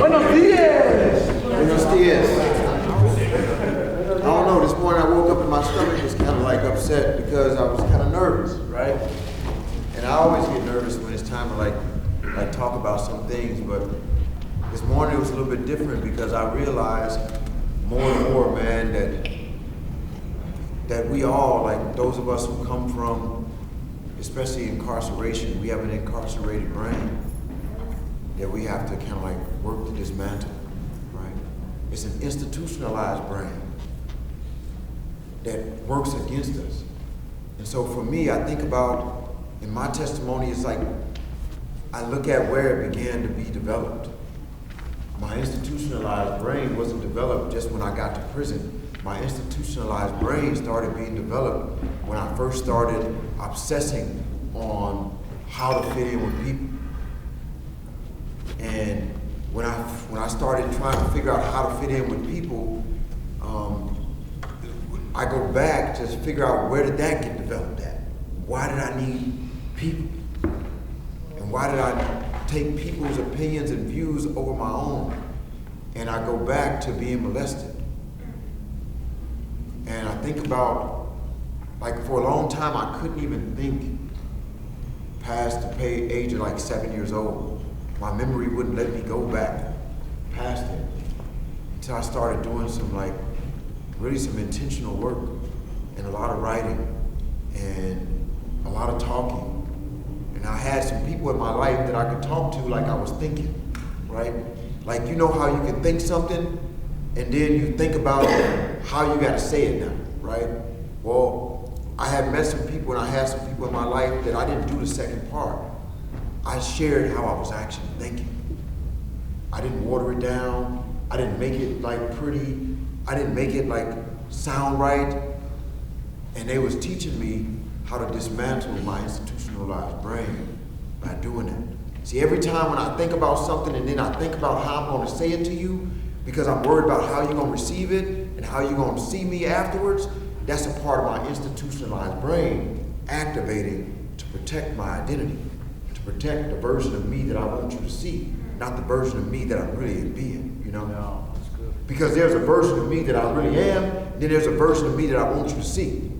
Buenos días. Buenos dias. I don't know, this morning I woke up and my stomach was kind of like upset because I was kind of nervous, right? And I always get nervous when it's time to like talk about some things, but this morning it was a little bit different because I realized more and more, man, that we all, like those of us who come from, especially incarceration, we have an incarcerated brain that we have to kind of like work to dismantle, right? It's an institutionalized brain that works against us. And so for me, I think about, in my testimony, it's like, I look at where it began to be developed. My institutionalized brain wasn't developed just when I got to prison. My institutionalized brain started being developed when I first started obsessing on how to fit in with people. And when I started trying to figure out how to fit in with people, I go back to figure out where did that get developed at? Why did I need people? And why did I take people's opinions and views over my own? And I go back to being molested. And I think about, like for a long time, I couldn't even think past the age of like 7 years old. My memory wouldn't let me go back past it until I started doing some really some intentional work and a lot of writing and a lot of talking. And I had some people in my life that I could talk to like I was thinking, right? Like, you know how you can think something and then you think about how you got to say it now, right? Well, I had met some people and I had some people in my life that I didn't do the second part. I shared how I was actually thinking. I didn't water it down. I didn't make it like pretty. I didn't make it like sound right. And they was teaching me how to dismantle my institutionalized brain by doing that. See, every time when I think about something and then I think about how I'm going to say it to you, because I'm worried about how you're going to receive it and how you're going to see me afterwards, that's a part of my institutionalized brain activating to protect my identity, to protect the version of me that I want you to see, not the version of me that I'm really being, you know? No, that's good. Because there's a version of me that I really am, and then there's a version of me that I want you to see.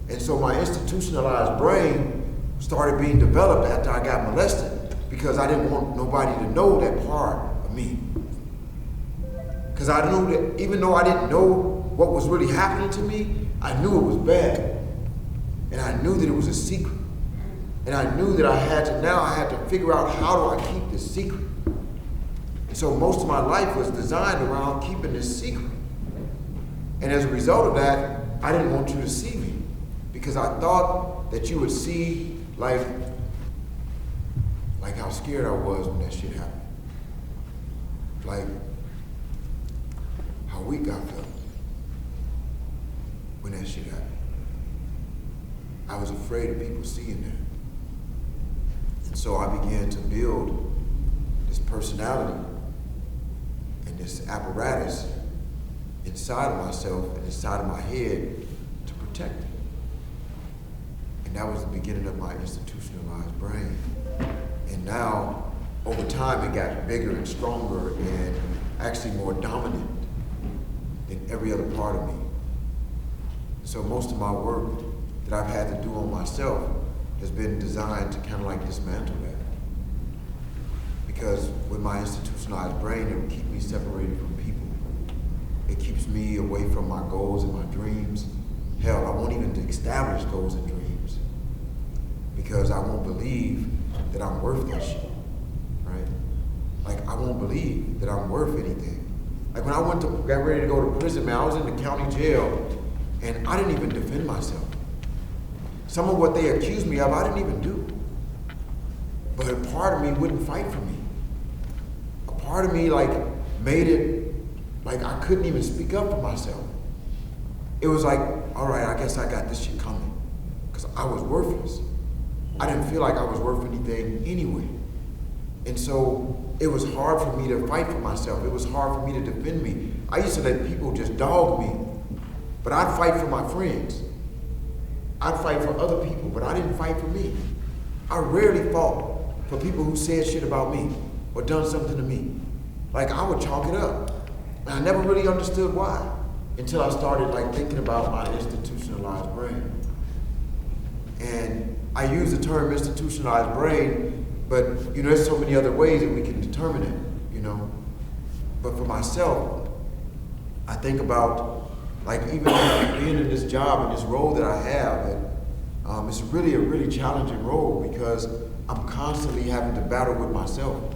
And so my institutionalized brain started being developed after I got molested because I didn't want nobody to know that part of me. Because I knew that even though I didn't know what was really happening to me, I knew it was bad. And I knew that it was a secret. And I knew that I had to figure out how do I keep this secret. And so most of my life was designed around keeping this secret. And as a result of that, I didn't want you to see me because I thought that you would see like how scared I was when that shit happened. Like how weak I felt when that shit happened. I was afraid of people seeing that. And so I began to build this personality and this apparatus inside of myself and inside of my head to protect it. And that was the beginning of my institutionalized brain. And now, over time, it got bigger and stronger and actually more dominant than every other part of me. So most of my work that I've had to do on myself has been designed to kind of like dismantle that. Because with my institutionalized brain, it will keep me separated from people. It keeps me away from my goals and my dreams. Hell, I won't even establish goals and dreams because I won't believe that I'm worth that shit, right? Like, I won't believe that I'm worth anything. Like, when I got ready to go to prison, man, I was in the county jail, and I didn't even defend myself. Some of what they accused me of, I didn't even do. But a part of me wouldn't fight for me. A part of me, like, made it like I couldn't even speak up for myself. It was like, all right, I guess I got this shit coming. Because I was worthless. I didn't feel like I was worth anything anyway. And so it was hard for me to fight for myself. It was hard for me to defend me. I used to let people just dog me. But I'd fight for my friends. I'd fight for other people, but I didn't fight for me. I rarely fought for people who said shit about me or done something to me. like I would chalk it up. And I never really understood why until I started like thinking about my institutionalized brain. And I use the term institutionalized brain, but you know, there's so many other ways that we can determine it, you know. But for myself, I think about like even being in this job and this role that I have, that it's really a really challenging role because I'm constantly having to battle with myself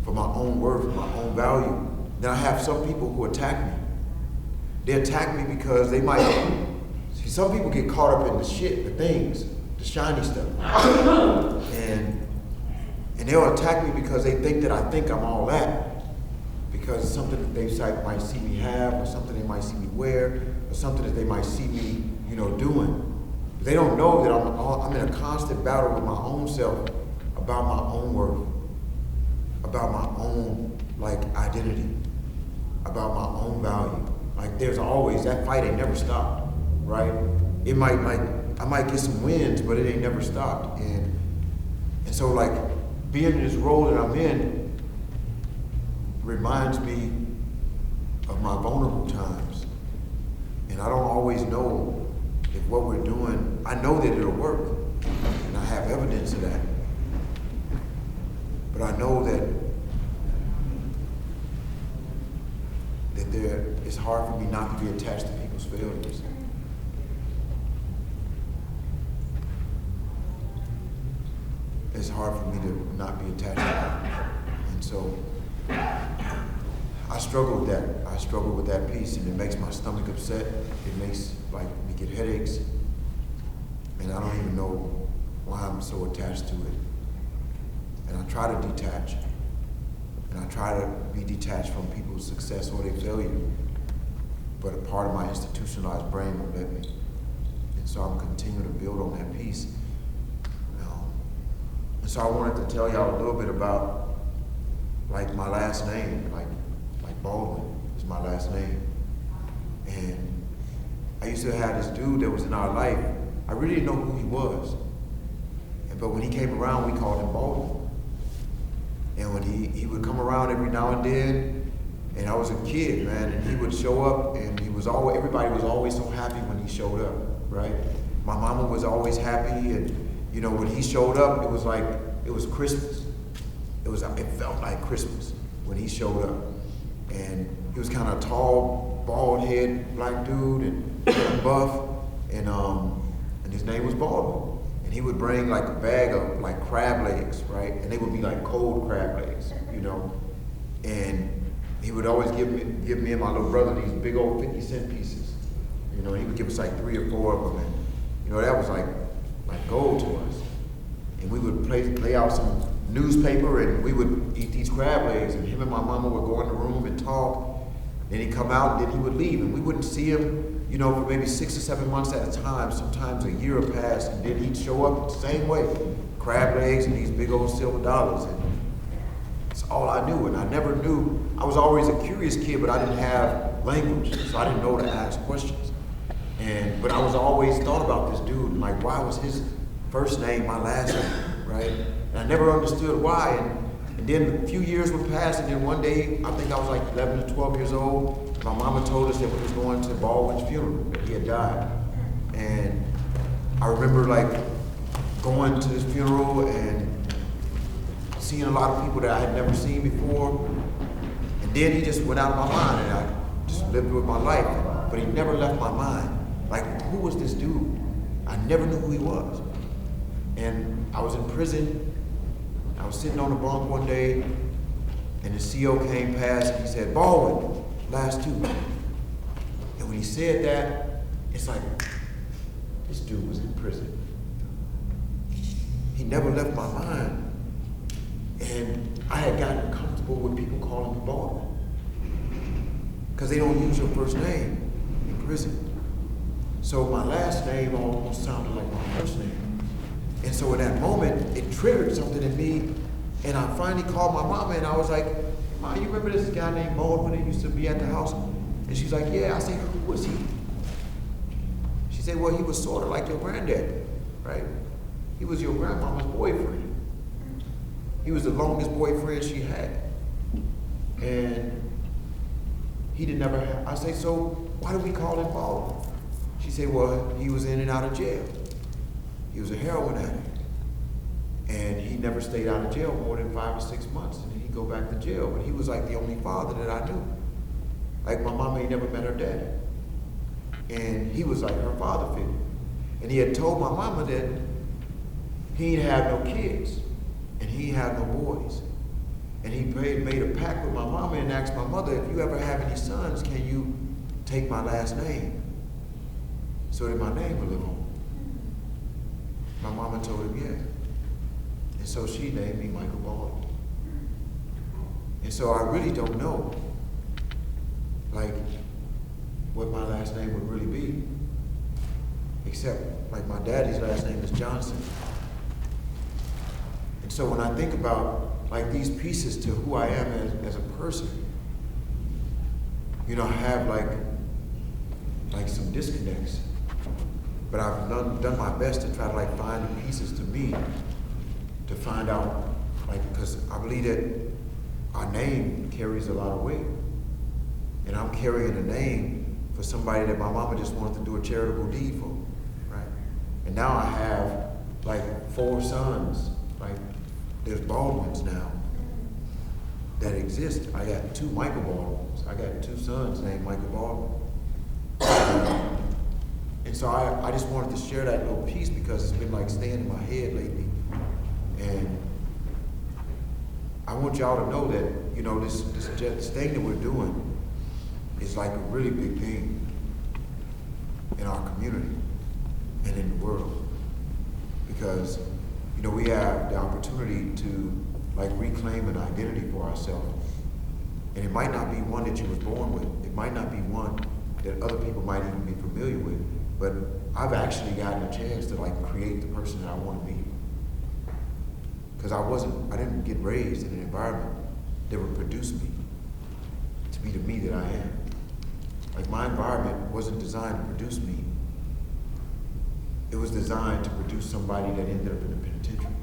for my own worth, for my own value. Then I have some people who attack me. They attack me because they might, see, some people get caught up in the shit, the things, the shiny stuff. And they'll attack me because they think that I think I'm all that. Because it's something that they might see me have, or something they might see me wear, or something that they might see me, you know, doing. They don't know that I'm in a constant battle with my own self about my own worth, about my own like identity, about my own value. Like there's always, that fight ain't never stopped, right? It might I might get some wins, but it ain't never stopped. And so like being in this role that I'm in reminds me of my vulnerable times. And I don't always know if what we're doing, I know that it'll work, and I have evidence of that. But I know that it's hard for me not to be attached to people's failures. It's hard for me to not be attached to them. And so I struggle with that. I struggle with that piece, and it makes my stomach upset. It makes like me get headaches, and I don't even know why I'm so attached to it. And I try to detach, and I try to be detached from people's success or their failure. But a part of my institutionalized brain won't let me, and so I'm continuing to build on that piece. And so I wanted to tell y'all a little bit about like my last name, like Baldwin is my last name. And I used to have this dude that was in our life. I really didn't know who he was. But when he came around, we called him Baldwin. And when he would come around every now and then, and I was a kid, man, and he would show up, and everybody was always so happy when he showed up, right? My mama was always happy, and you know, when he showed up, it was like, it was Christmas. It felt like Christmas when he showed up. And he was kind of tall, bald head, black dude, and buff, and his name was Baldwin. And he would bring like a bag of like crab legs, right? And they would be like cold crab legs, you know? And he would always give me and my little brother these big old 50-cent pieces. You know, he would give us like 3 or 4 of them. And, you know, that was like gold to us. And we would lay out some newspaper, and we would eat these crab legs, and him and my mama would go in the room and talk. Then he'd come out, and then he would leave, and we wouldn't see him, you know, for maybe 6 or 7 months at a time. Sometimes a year would pass, and then he'd show up the same way, crab legs and these big old silver dollars. And that's all I knew, and I never knew. I was always a curious kid, but I didn't have language, so I didn't know to ask questions. But I was always thought about this dude, and like, why was his first name my last name, right? And I never understood why. And then a few years would pass, and then one day, I think I was like 11 or 12 years old, my mama told us that we was going to Baldwin's funeral, that he had died. And I remember like going to this funeral and seeing a lot of people that I had never seen before. And then he just went out of my mind, and I just lived with my life. But he never left my mind. Like, who was this dude? I never knew who he was. And I was in prison. I was sitting on the bunk one day, and the CO came past, and he said, Baldwin, last 2. And when he said that, it's like, this dude was in prison. He never left my mind. And I had gotten comfortable with people calling me Baldwin, because they don't use your first name in prison. So my last name almost sounded like my first name. And so in that moment, it triggered something in me. And I finally called my mama, and I was like, Ma, you remember this guy named Baldwin that used to be at the house? And she's like, yeah. I said, who was he? She said, well, he was sort of like your granddad, right? He was your grandmama's boyfriend. He was the longest boyfriend she had. And he did never have, I say, so why do we call him Baldwin? She said, well, he was in and out of jail. He was a heroin addict. And he never stayed out of jail more than 5 or 6 months. And then he'd go back to jail. But he was like the only father that I knew. Like my mama ain't never met her dad. And he was like her father figure. And he had told my mama that he ain't have no kids. And he ain't have no boys. And he made a pact with my mama and asked my mother, if you ever have any sons, can you take my last name so that my name will live on? My mama told him yes. And so she named me Michael Baldwin. And so I really don't know, like, what my last name would really be. Except, like, my daddy's last name is Johnson. And so when I think about, like, these pieces to who I am as a person, you know, I have, like some disconnects. But I've done my best to try to, like, find the pieces to me to find out, like, because I believe that our name carries a lot of weight. And I'm carrying a name for somebody that my mama just wanted to do a charitable deed for, right? And now I have, like, 4 sons, like, there's Baldwins now that exist. I got 2 Michael Baldwins. I got 2 sons named Michael Baldwin. And so I just wanted to share that little piece because it's been like staying in my head lately. And I want y'all to know that, you know, this thing that we're doing is like a really big thing in our community and in the world. Because, you know, we have the opportunity to, like, reclaim an identity for ourselves. And it might not be one that you were born with. It might not be one that other people might even be familiar with. But I've actually gotten a chance to, like, create the person that I want to be. Because I didn't get raised in an environment that would produce me to be the me that I am. Like, my environment wasn't designed to produce me. It was designed to produce somebody that ended up in the penitentiary.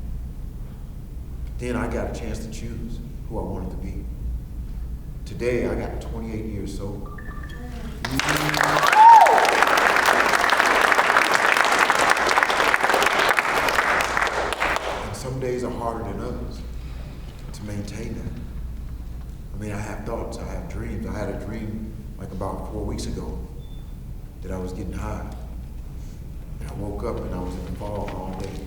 But then I got a chance to choose who I wanted to be. Today, I got 28 years sober. And some days are harder than others to maintain that. I mean, I have thoughts, I have dreams. I had a dream like about 4 weeks ago that I was getting high. And I woke up and I was in the fog all day.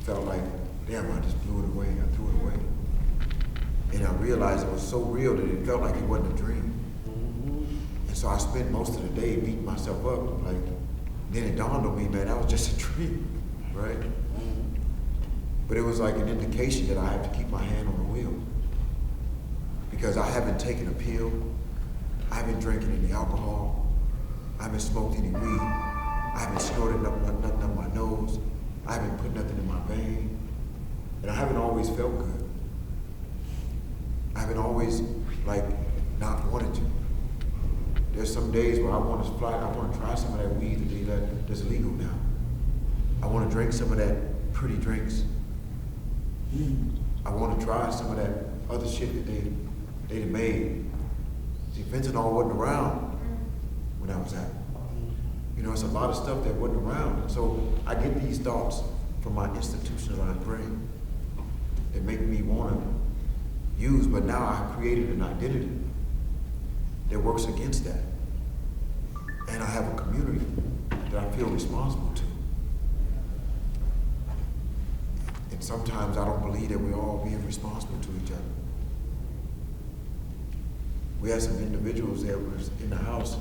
Felt like, damn, I just blew it away. I threw it away. And I realized it was so real that it felt like it wasn't a dream. And so I spent most of the day beating myself up. Like, then it dawned on me, man, that was just a dream, right? But it was like an indication that I have to keep my hand on the wheel. Because I haven't taken a pill. I haven't drinking any alcohol. I haven't smoked any weed. I haven't snorted nothing up my nose. I haven't put nothing in my vein. And I haven't always felt good. I haven't always, like, not wanted to. There's some days where I want to try some of that weed that's legal now. I want to drink some of that pretty drinks. I want to try some of that other shit that they made. See, fentanyl wasn't around when I was out. You know, it's a lot of stuff that wasn't around. So I get these thoughts from my institutionalized brain that make me want to use, but now I've created an identity that works against that. And I have a community that I feel responsible to. And sometimes I don't believe that we're all being responsible to each other. We had some individuals that were in the house,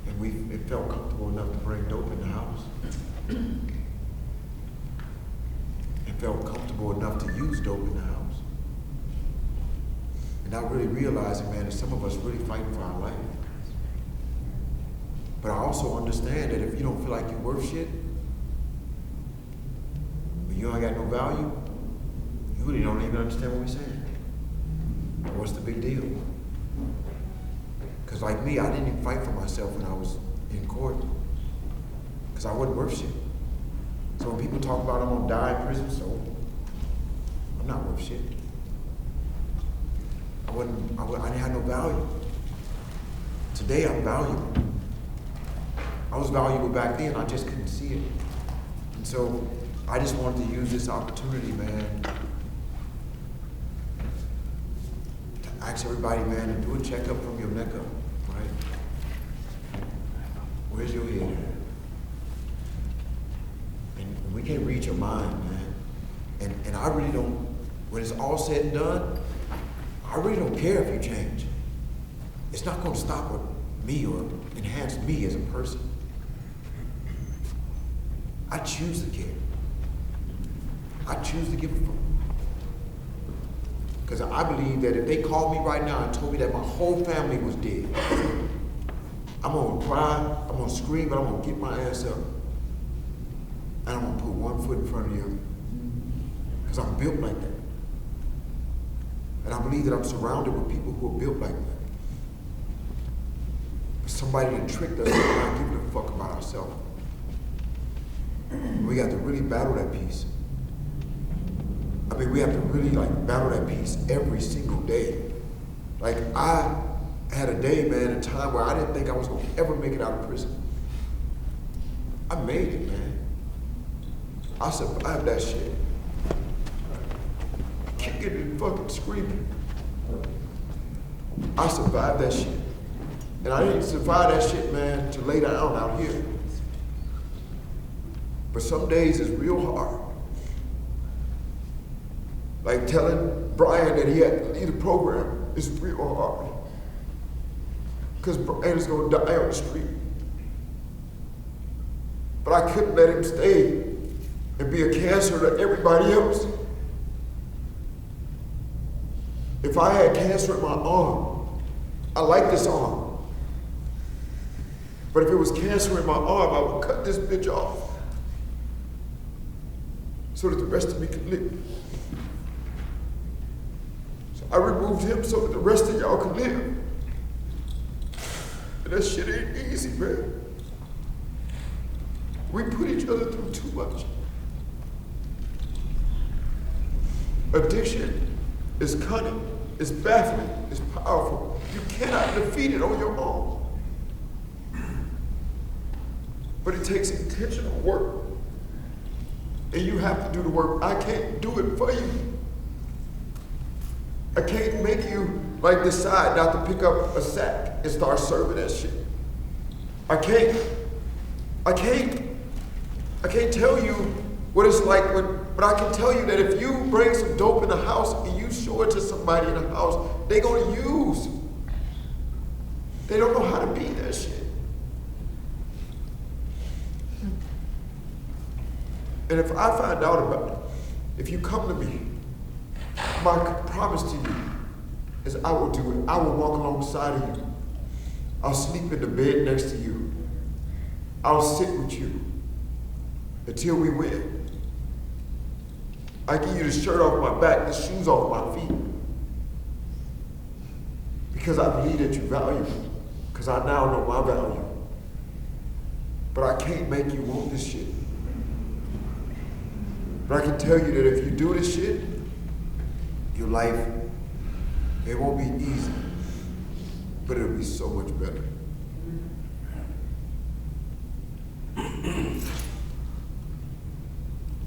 and it felt comfortable enough to bring dope in the house. It felt comfortable enough to use dope in the house. And I really realized, man, that some of us really fighting for our life. But I also understand that if you don't feel like you're worth shit, or you ain't got no value, you really don't even understand what we're saying. What's the big deal? Because like me, I didn't even fight for myself when I was in court. Because I wasn't worth shit. So when people talk about I'm gonna die in prison, so I'm not worth shit. I didn't have no value. Today I'm valuable. I was valuable back then, I just couldn't see it. And so I just wanted to use this opportunity, man, to ask everybody, man, to do a checkup from your neck up, right? Where's your head at? And we can't read your mind, man. And I really don't, when it's all said and done, I really don't care if you change. It's not going to stop with me or enhance me as a person. I choose to care. I choose to give a fuck. Because I believe that if they called me right now and told me that my whole family was dead, I'm going to cry, I'm going to scream, but I'm going to get my ass up. And I'm going to put one foot in front of the other. Because I'm built like that. And I believe that I'm surrounded with people who are built like that. But somebody that tricked us into not giving a fuck about ourselves. We got to really battle that peace. I mean, we have to really battle that peace every single day. Like, I had a day, man, a time where I didn't think I was gonna ever make it out of prison. I made it, man. I survived that shit. Kicking and fucking screaming. I survived that shit. And I didn't survive that shit, man, to lay down out here. But some days it's real hard. Like telling Brian that he had to leave the program is real hard. Because Brian is gonna die on the street. But I couldn't let him stay and be a cancer to everybody else. If I had cancer in my arm, I like this arm. But if it was cancer in my arm, I would cut this bitch off so that the rest of me could live. So I removed him so that the rest of y'all could live. And that shit ain't easy, man. We put each other through too much. Addiction is cunning, it's baffling, it's powerful. You cannot defeat it on your own. But it takes intentional work. And you have to do the work. I can't do it for you. I can't make you decide not to pick up a sack and start serving that shit. I can't tell you what it's like but I can tell you that if you bring some dope in the house and you show it to somebody in the house, they're gonna use. They don't know how to be that shit. And if I find out about it, if you come to me, my promise to you is I will do it. I will walk alongside of you. I'll sleep in the bed next to you. I'll sit with you until we win. I give you the shirt off my back, the shoes off my feet. Because I believe that you value me. Because I now know my value. But I can't make you want this shit. But I can tell you that if you do this shit, your life, it won't be easy, but it'll be so much better.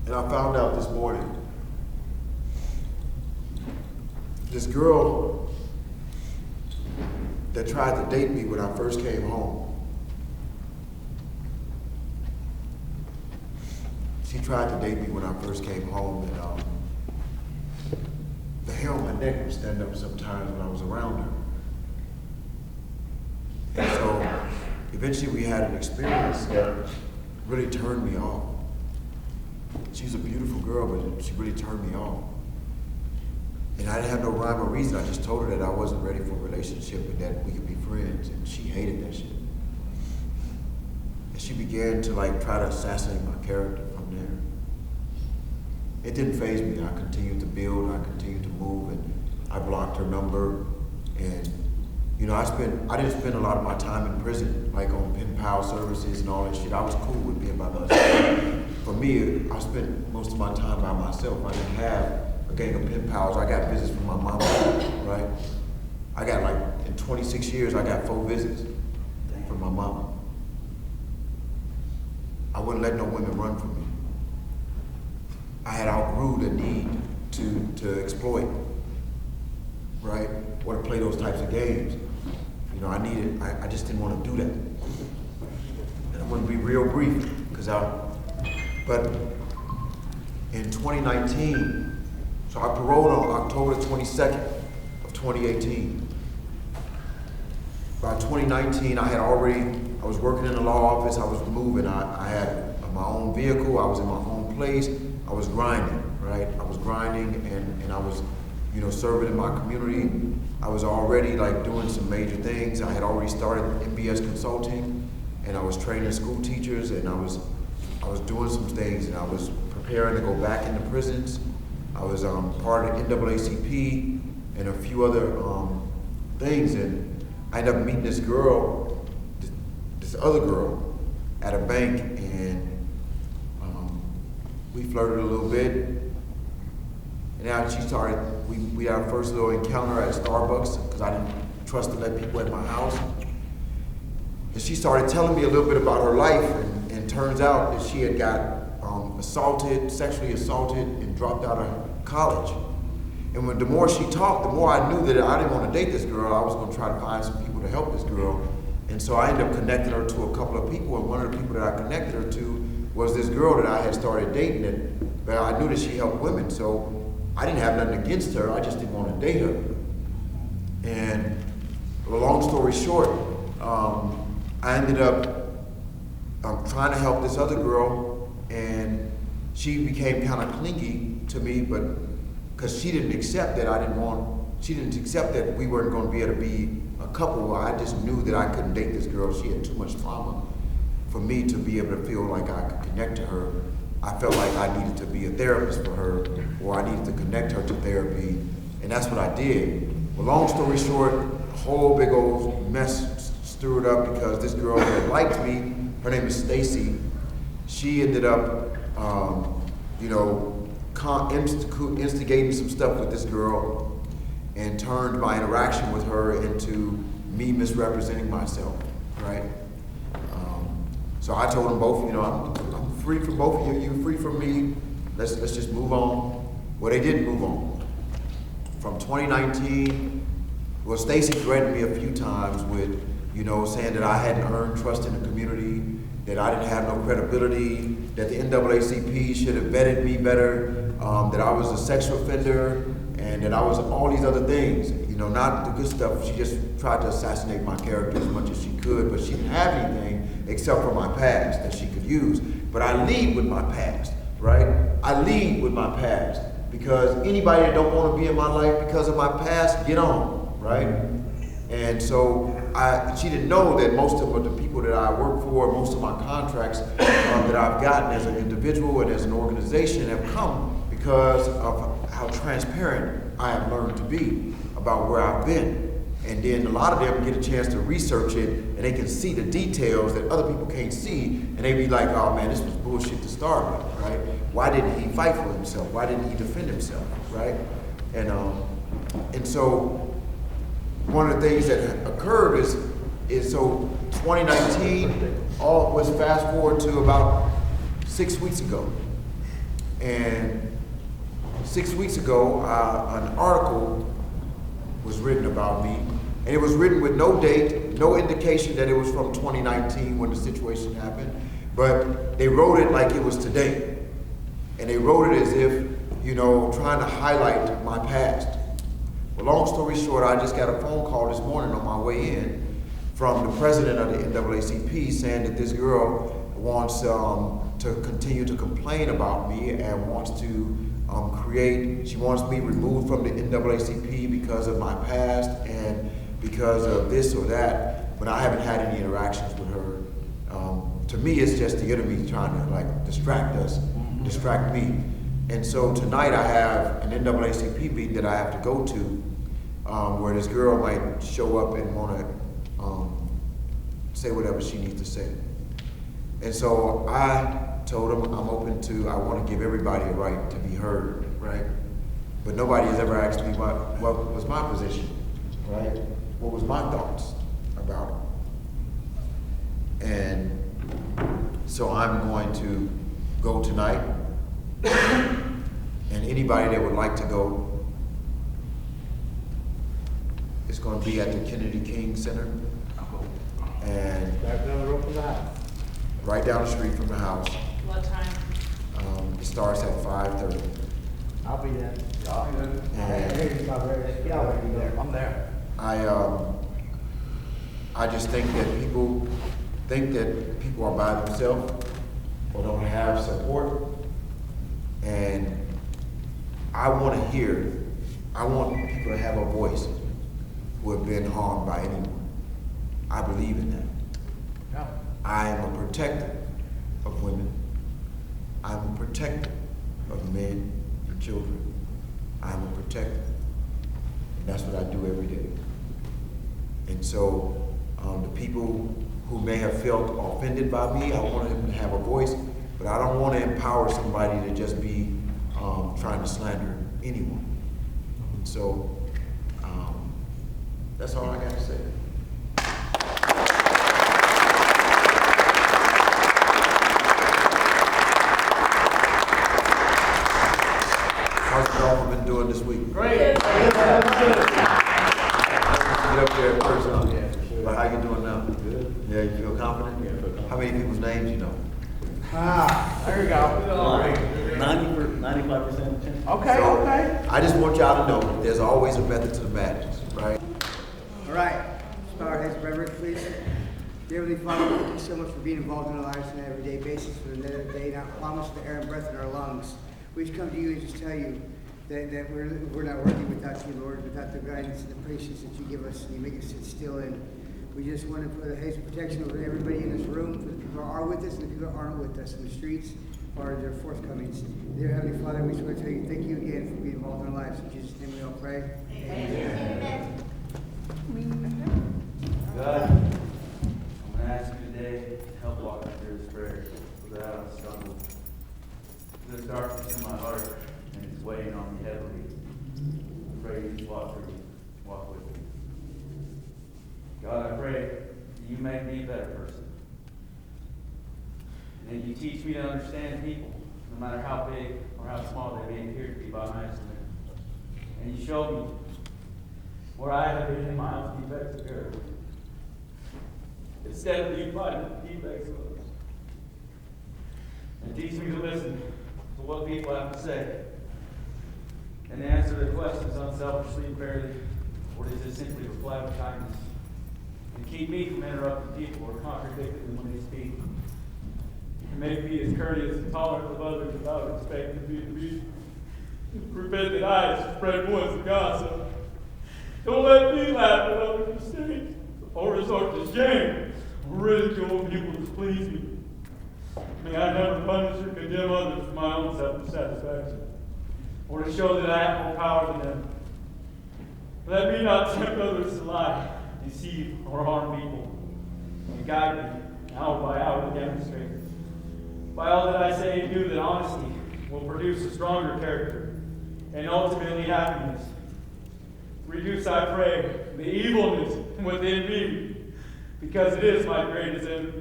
And I found out this morning, this girl that tried to date me when I first came home, she tried to date me when I first came home, and the hair on my neck would stand up sometimes when I was around her. And so eventually we had an experience that really turned me off. She's a beautiful girl, but she really turned me off. And I didn't have no rhyme or reason. I just told her that I wasn't ready for a relationship and that we could be friends, and she hated that shit. And she began to try to assassinate my character from there. It didn't faze me. I continued to build, I continued to move, and I blocked her number. And I didn't spend a lot of my time in prison, on pen pal services and all that shit. I was cool with being by myself. For me, I spent most of my time by myself. I didn't have a gang of pen pals. I got business from my mama, right? 26 years, I got 4 visits from my mama. I wouldn't let no women run from me. I had outgrew the need to exploit, right? Or to play those types of games. You know, I just didn't want to do that. And I'm gonna be real brief, but in 2019, so I paroled on October the 22nd of 2018. By 2019, I was working in the law office, I was moving, I had my own vehicle, I was in my own place, I was grinding, right? I was grinding and I was, you know, serving in my community. I was already like doing some major things. I had already started MBS consulting and I was training school teachers and I was doing some things and I was preparing to go back into prisons. I was part of the NAACP and a few other things, and I ended up meeting this girl, this other girl at a bank, and we flirted a little bit. And now she started, we had our first little encounter at Starbucks because I didn't trust to let people at my house. And she started telling me a little bit about her life, and turns out that she had got sexually assaulted, and dropped out of college. And the more she talked, the more I knew that I didn't want to date this girl. I was going to try to find some people to help this girl. And so I ended up connecting her to a couple of people, and one of the people that I connected her to was this girl that I had started dating, but I knew that she helped women, so I didn't have nothing against her, I just didn't want to date her. And long story short, I ended up trying to help this other girl, and she became kind of clingy to me, but because she didn't accept that she didn't accept that we weren't going to be able to be a couple. I just knew that I couldn't date this girl. She had too much trauma for me to be able to feel like I could connect to her. I felt like I needed to be a therapist for her, or I needed to connect her to therapy, and that's what I did. Well, long story short, a whole big old mess stirred up because this girl that liked me, her name is Stacy, she ended up, instigating some stuff with this girl, and turned my interaction with her into me misrepresenting myself, right? So I told them both, you know, I'm free from both of you, you're free from me, let's just move on. Well, they didn't move on. From 2019, well, Stacy threatened me a few times with, you know, saying that I hadn't earned trust in the community, that I didn't have no credibility, that the NAACP should have vetted me better, that I was a sexual offender, and that I was all these other things. You know, not the good stuff. She just tried to assassinate my character as much as she could, but she didn't have anything except for my past that she could use. But I lead with my past, right? I lead with my past, because anybody that don't want to be in my life because of my past, get on, right? And so she didn't know that most of the people that I work for, most of my contracts that I've gotten as an individual and as an organization have come because of how transparent I have learned to be about where I've been. And then a lot of them get a chance to research it, and they can see the details that other people can't see, and they be like, oh man, this was bullshit to start with, right? Why didn't he fight for himself? Why didn't he defend himself, right? And so one of the things that occurred is so 2019, all was fast forward to about 6 weeks ago. And 6 weeks ago, an article was written about me, and it was written with no date, no indication that it was from 2019 when the situation happened, but they wrote it like it was today. And they wrote it as if, you know, trying to highlight my past. Well, long story short, I just got a phone call this morning on my way in from the president of the NAACP saying that this girl wants to continue to complain about me and wants to she wants me removed from the NAACP because of my past and because of this or that, but I haven't had any interactions with her. To me, it's just the enemy trying to like distract us, distract me. And so tonight I have an NAACP meeting that I have to go to where this girl might show up and want to say whatever she needs to say. And so I told him I want to give everybody a right to be heard, right? But nobody has ever asked me what was my position, right? what was my thoughts about it. And so I'm going to go tonight, and anybody that would like to go, it's going to be at the Kennedy King Center, and Right down the road from the house. right down the street from the house. What time? It starts at 5:30. I'll be there. And I'm there. I just think that people are by themselves or don't have support, and I want people to have a voice who have been harmed by anyone. I believe in that. Yeah. I am a protector of women. I'm a protector of men and children. I'm a protector. And that's what I do every day. And so the people who may have felt offended by me, I want them to have a voice, but I don't want to empower somebody to just be trying to slander anyone. And so that's all I got to say. How's y'all been doing this week? Great. Get up there first. But how you doing now? Good. Yeah, you feel confident? Yeah, I feel confident. How many people's names you know? There you go. 95%. Okay, So, okay. I just want y'all to know that there's always a method to the madness, right? All right, let's bow our heads in reverence, please. Dear Heavenly Father, thank you so much for being involved in our lives on an everyday basis, for another day, not promise the air and breath in our lungs. We just come to you and just tell you that we're not worthy without you, Lord, without the guidance and the patience that you give us and you make us sit still in. We just want to put a hedge of protection over everybody in this room, for the people who are with us and the people who aren't with us in the streets or their forthcomings. Dear Heavenly Father, we just want to tell you thank you again for being involved in our lives. In Jesus' name we all pray. Amen. God, I'm going to ask you today to help walk me through this prayer so that I don't stumble. There's darkness in my heart and it's weighing on me heavily. I pray you just walk with me. God, I pray that you make me a better person. And that you teach me to understand people, no matter how big or how small they may appear to be by my estimate. And you show me where I have been in my own defects of character. Instead of you finding the defects of others. And teach me to listen to what people have to say. And answer their questions unselfishly and fairly, or does it simply reply with kindness? And keep me from interrupting people or contradicting them when they speak. And make me as courteous and tolerant of others without expecting me to be. Prevent that I spread voice of gossip. Don't let me laugh at other mistakes or resort to shame or ridicule people to please me. May I never punish or condemn others for my own self-satisfaction or to show that I have more power than them. Let me not tempt others to lie, deceive, or harm people. And guide me, hour by hour, to demonstrate by all that I say and do that honesty will produce a stronger character and ultimately happiness. Reduce, I pray, the evilness within me, because it is my greatest enemy.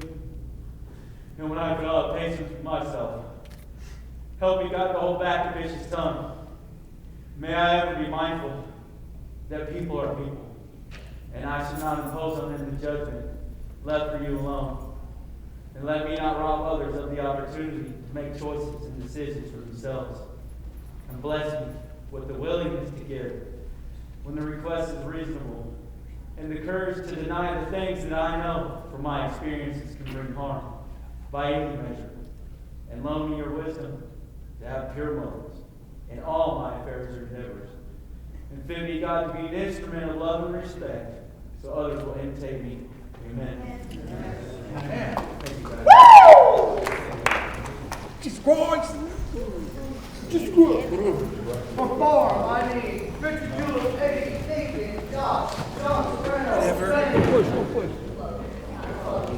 And when I develop patience with myself, help me, God, to hold back a vicious tongue. May I ever be mindful that people are people, and I should not impose on them the judgment left for you alone. And let me not rob others of the opportunity to make choices and decisions for themselves. And bless me with the willingness to give when the request is reasonable, and the courage to deny the things that I know from my experiences can bring harm by any measure. And loan me your wisdom to have pure motives in all my affairs or endeavors. And fit me, God, to be an instrument of love and respect so others will imitate me. Amen. Amen. Thank you, God. Jesus Christ. Jesus Christ. Perform, I need Richard Jewell, Eddie, David, Josh, John Serrano. Push.